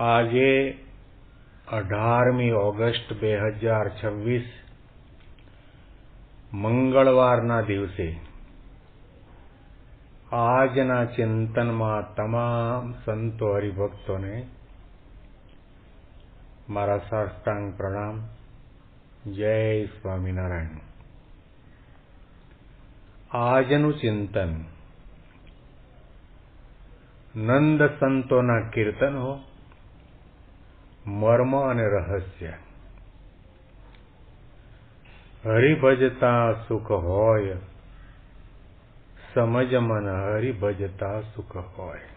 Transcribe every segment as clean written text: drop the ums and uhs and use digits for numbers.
આજે 18મી ઓગસ્ટ 2026 મંગળવારના દિવસે આજના ચિંતનમાં તમામ સંતો હરિભક્તોને મારા સાષ્ટાંગ પ્રણામ. જય સ્વામિનારાયણ. આજનું ચિંતન નંદ સંતોના કીર્તનો, મર્મ અને રહસ્ય. હરિભજતા સુખ હોય, સમજ મન હરિભજતા સુખ હોય.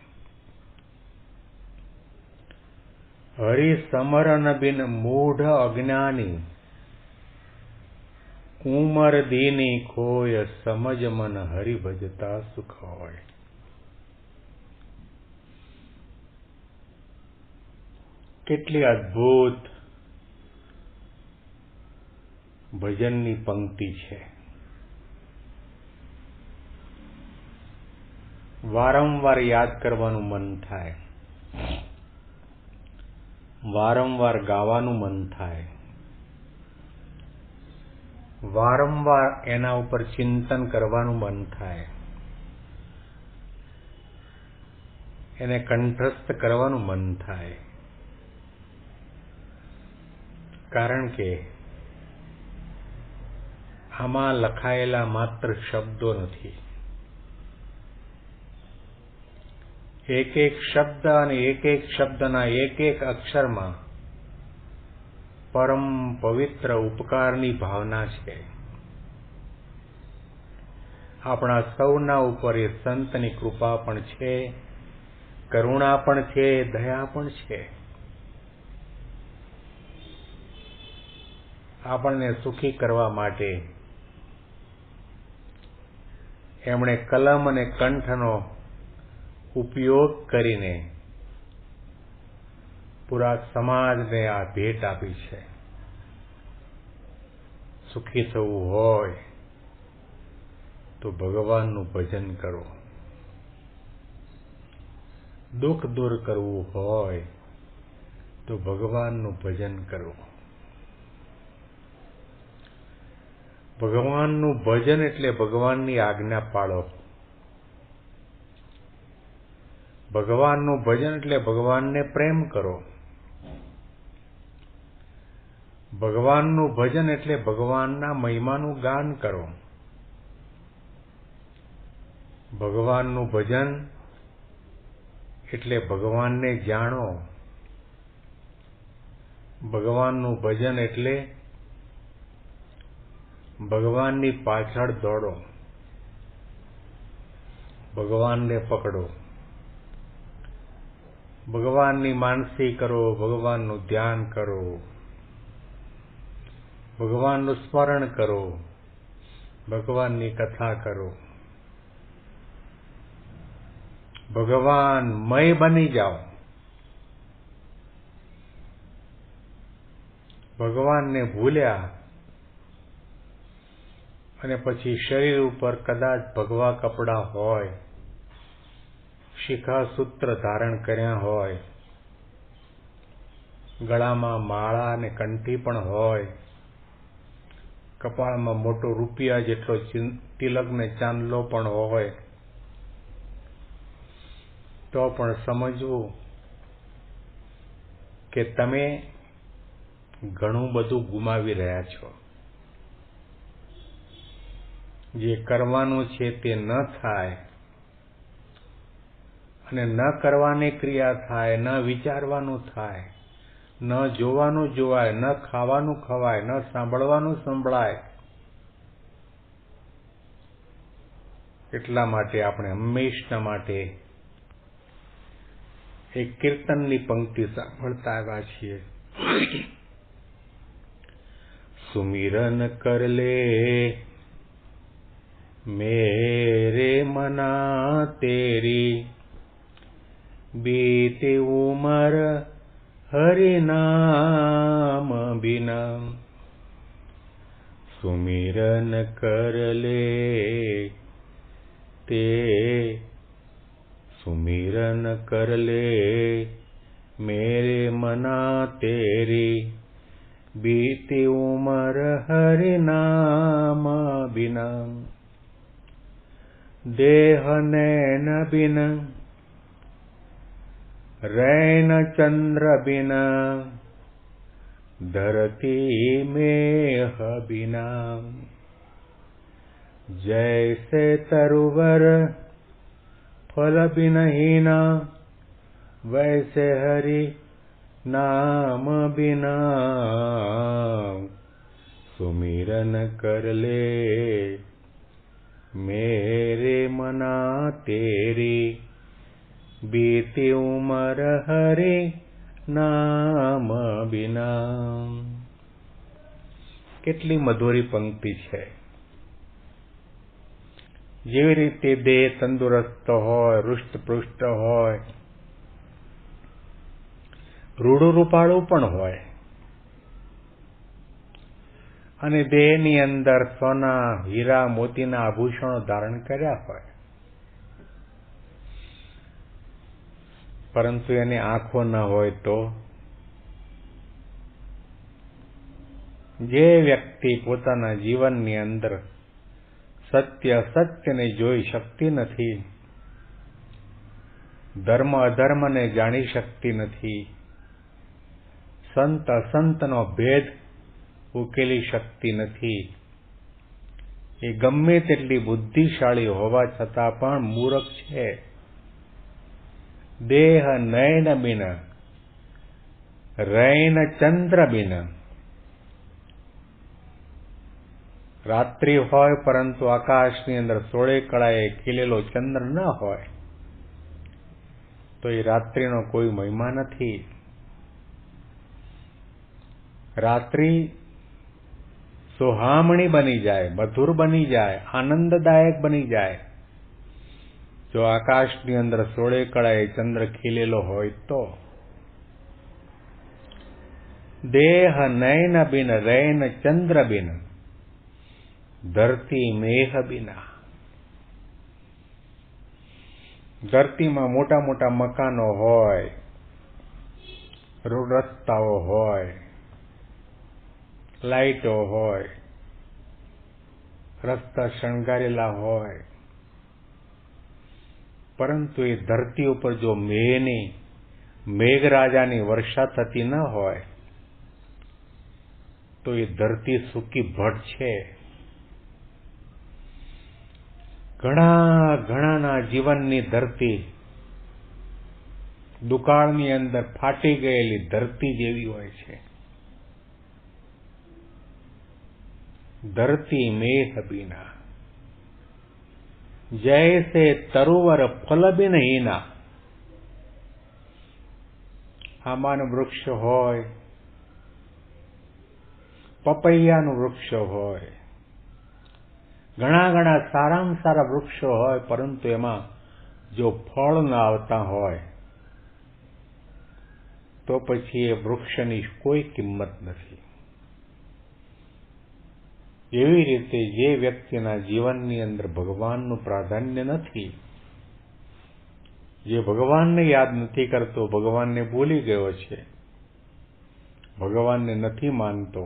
હરિ સમરણ બિન મૂઢ અજ્ઞાની, ઉમર દીની ખોય સમજ મન હરિભજતા સુખ હોય. કેટલી અદ્ભુત ભજનની પંક્તિ છે. વારંવાર યાદ કરવાનું મન થાય, વારંવાર ગાવાનું મન થાય, વારંવાર એના ઉપર ચિંતન કરવાનું મન થાય, એને કંઠસ્થ કરવાનું મન થાય. કારણ કે આમાં લખાયેલા માત્ર શબ્દો નથી. એક એક શબ્દ અને એક એક શબ્દના એક એક અક્ષરમાં પરમ પવિત્ર ઉપકારની ભાવના છે. આપણા સૌના ઉપર એ સંતની કૃપા પણ છે, કરુણા પણ છે, દયા પણ છે. આપણને સુખી કરવા માટે એમણે કલમ અને કંઠનો ઉપયોગ કરીને પૂરા સમાજને આ ભેટ આપી છે. સુખી થવું હોય તો ભગવાનનું ભજન કરો, દુઃખ દૂર કરવું હોય તો ભગવાનનું ભજન કરો. ભગવાનનું ભજન એટલે ભગવાનની આજ્ઞા પાળો. ભગવાનનું ભજન એટલે ભગવાનને પ્રેમ કરો. ભગવાનનું ભજન એટલે ભગવાનના મહિમાનું ગાન કરો. ભગવાનનું ભજન એટલે ભગવાનને જાણો. ભગવાનનું ભજન એટલે ભગવાનની પાછળ દોડો, ભગવાનને પકડો, ભગવાનની માનસી કરો, ભગવાનનું ધ્યાન કરો, ભગવાનનું સ્મરણ કરો, ભગવાનની કથા કરો. ભગવાનમય બની જાઓ. ભગવાનને ભૂલ્યા અને પછી શરીર ઉપર કદાચ ભગવા કપડાં હોય, શિખા સૂત્ર ધારણ કર્યા હોય, ગળામાં માળા અને કંઠી પણ હોય, કપાળમાં મોટો રૂપિયા જેટલો તિલક ને ચાંદલો પણ હોય, તો પણ સમજવું કે તમે ઘણું બધું ગુમાવી રહ્યા છો. જે કરવાનું છે તે ન થાય અને ન કરવાની ક્રિયા થાય, ન વિચારવાનું થાય, ન જોવાનું જોવાય, ન ખાવાનું ખવાય, ન સાંભળવાનું સંભળાય. એટલા માટે આપણે હંમેશા માટે એક કીર્તનની પંક્તિ સાંભળતા આવ્યા છીએ. સુમિરન કર લે मेरे मना तेरी, बीती उमर हरि नाम बिना. सुमिरन कर ले તે સુમિરન કર લે मेरे मना तेरी बीती उमर हरि नाम बिना देह नैन बिन रैन चंद्र बिना धरती मेह बिना जैसे तरुवर फल बिनहीना वैसे हरि नाम बिना सुमिरन कर ले मेरे मना तेरी बीती उमर हरि नाम बिना। કેટલી મધુરી પંક્તિ છે। જેવી રીતે દેહ તંદુરસ્ત હોય, હૃષ્ટપૃષ્ટ હોય, રૂડું રૂપાળું પણ હોય અને દેહની અંદર સોના, હીરા, મોતીના આભૂષણો ધારણ કર્યા હોય, પરંતુ એની આંખો ન હોય તો જે વ્યક્તિ પોતાના જીવનની અંદર સત્ય અસત્યને જોઈ શકતી નથી, ધર્મ અધર્મને જાણી શકતી નથી, સંત અસંતનો ભેદ ઉકેલી શકતી નથી, એ ગમે તેટલી બુદ્ધિશાળી હોવા છતાં પણ મૂર્ખ છે। દેહ નયન બિન રૈન ચંદ્ર બિન રાત્રિ હોય પરંતુ આકાશની અંદર 16 કળાએ ખીલેલો ચંદ્ર ન હોય તો એ રાત્રિનો કોઈ મહિમા નથી। રાત્રિ સુહામણી બની જાય, મધુર બની જાય, આનંદદાયક બની જાય જો આકાશની અંદર 16 કળાએ ચંદ્ર ખીલેલો હોય તો। દેહ નયન બિન રૈન ચંદ્ર બિન ધરતી મેઘ બિના ધરતીમાં મોટા મોટા મકાનો હોય, રોડ રસ્તાઓ હોય, લાઈટો હોય, રસ્તા શણગારેલા હોય, પરંતુ એ ધરતી ઉપર જો મેઘરાજાની વર્ષા થતી ન હોય તો એ ધરતી સૂકી ભટ્ટ છે। ઘણાના જીવનની ધરતી દુકાળની અંદર ફાટી ગયેલી ધરતી જેવી હોય છે। ધરતી મેઘ બીના જૈસે તરુવર ફલ બિનહીના। આંબાનું વૃક્ષ હોય, પપૈયાનું વૃક્ષ હોય, ઘણા સારામાં સારા વૃક્ષો હોય, પરંતુ એમાં જો ફળ ન આવતા હોય તો પછી એ વૃક્ષની કોઈ કિંમત નથી। એવી રીતે જે વ્યક્તિના જીવનની અંદર ભગવાનનું પ્રાધાન્ય નથી, જે ભગવાનને યાદ નથી કરતો, ભગવાનને ભૂલી ગયો છે, ભગવાનને નથી માનતો,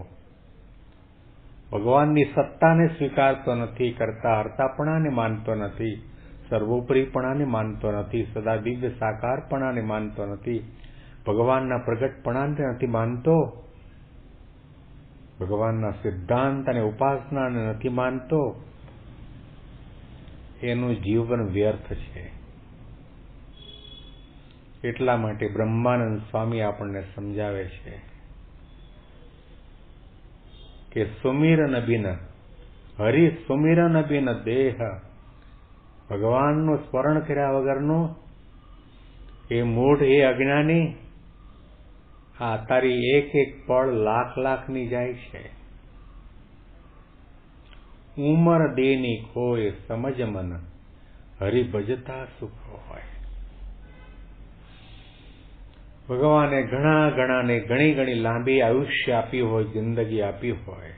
ભગવાનની સત્તાને સ્વીકારતો નથી, કરતા હર્તાપણાને માનતો નથી, સર્વોપરીપણાને માનતો નથી, સદા દિવ્ય સાકારપણાને માનતો નથી, ભગવાનના પ્રગટપણાને નથી માનતો, ભગવાનના સિદ્ધાંત અને ઉપાસનાને નથી માનતો, એનું જીવન વ્યર્થ છે। એટલા માટે બ્રહ્માનંદ સ્વામી આપણને સમજાવે છે કે સુમિરન બિન હરિ સુમિરન બિન દેહ, ભગવાનનું સ્મરણ કર્યા વગરનું એ મૂઢ, એ અજ્ઞાની, આ તારી એક એક પળ લાખની જાય છે। ઉમર દેની ખોય સમજ મન હરિ ભજતા સુખ હોય। ભગવાને ઘણાને ઘણી લાંબી આયુષ્ય આપી હોય, જિંદગી આપી હોય,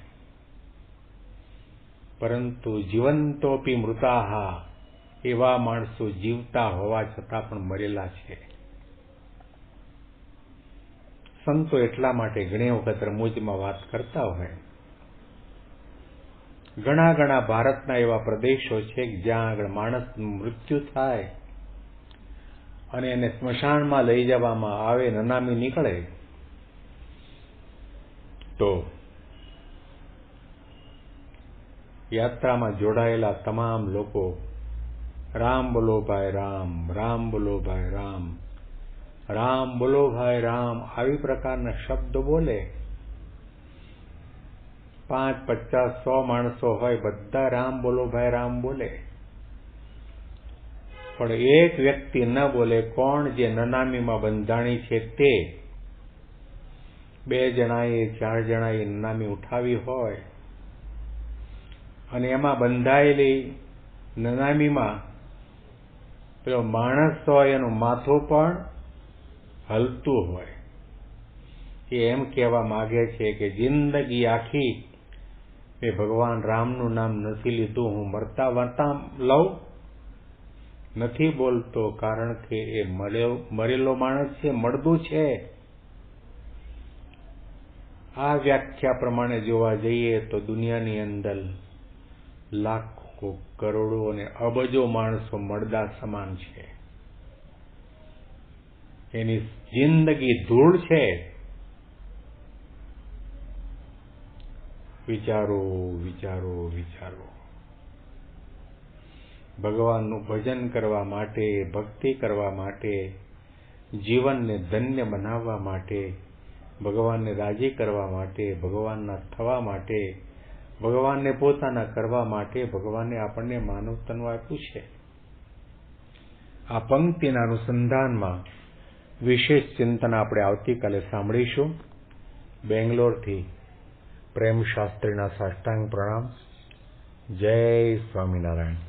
પરંતુ જીવંતોપી મૃતાહા, એવા માણસો જીવતા હોવા છતાં પણ મરેલા છે। સંતો એટલા માટે ઘણી વખત રમૂજમાં વાત કરતા હોય, ઘણા ભારતના એવા પ્રદેશો છે કે જ્યાં આગળ માણસનું મૃત્યુ થાય અને એને સ્મશાનમાં લઈ જવામાં આવે, નનામી નીકળે, તો યાત્રામાં જોડાયેલા તમામ લોકો રામ બોલો ભાઈ રામ, રામ બોલો ભાઈ રામ, રામ બોલો ભાઈ રામ આવી પ્રકારના શબ્દ બોલે. 5, 50, 100 માણસો હોય, બધા રામ બોલો ભાઈ રામ બોલે, પણ એક વ્યક્તિ ન બોલે. કોણ? જે નનામીમાં બંધાણી છે તે. 2 જણાએ 4 જણાએ નનામી ઉઠાવી હોય અને એમાં બંધાયેલી નનામીમાં પેલો માણસ હોય એનું માથું પણ હલતું હોય. એ એમ કહેવા માંગે છે કે જિંદગી આખી મેં ભગવાન રામનું નામ નથી લીધું, હું મરતા મરતા લઉં, નથી બોલતો, કારણ કે એ મરેલો માણસ છે, મળદું છે. આ વ્યાખ્યા પ્રમાણે જોવા જઈએ તો દુનિયાની અંદર લાખો, કરોડો અને અબજો માણસો મળદા સમાન છે. એની જિંદગી ધૂળ છે. વિચારો, વિચારો, વિચારો. ભગવાનનું ભજન કરવા માટે, ભક્તિ કરવા માટે, જીવનને ધન્ય બનાવવા માટે, ભગવાનને રાજી કરવા માટે, ભગવાનના થવા માટે, ભગવાનને પોતાના કરવા માટે ભગવાને આપણને માનવતન આપ્યું છે. આ પંક્તિના અનુસંધાનમાં વિશેષ ચિંતન આપણે આવતીકાલે સાંભળીશું. બેંગ્લોરથી પ્રેમ શાસ્ત્રીના સાષ્ટાંગ પ્રણામ. જય સ્વામિનારાયણ.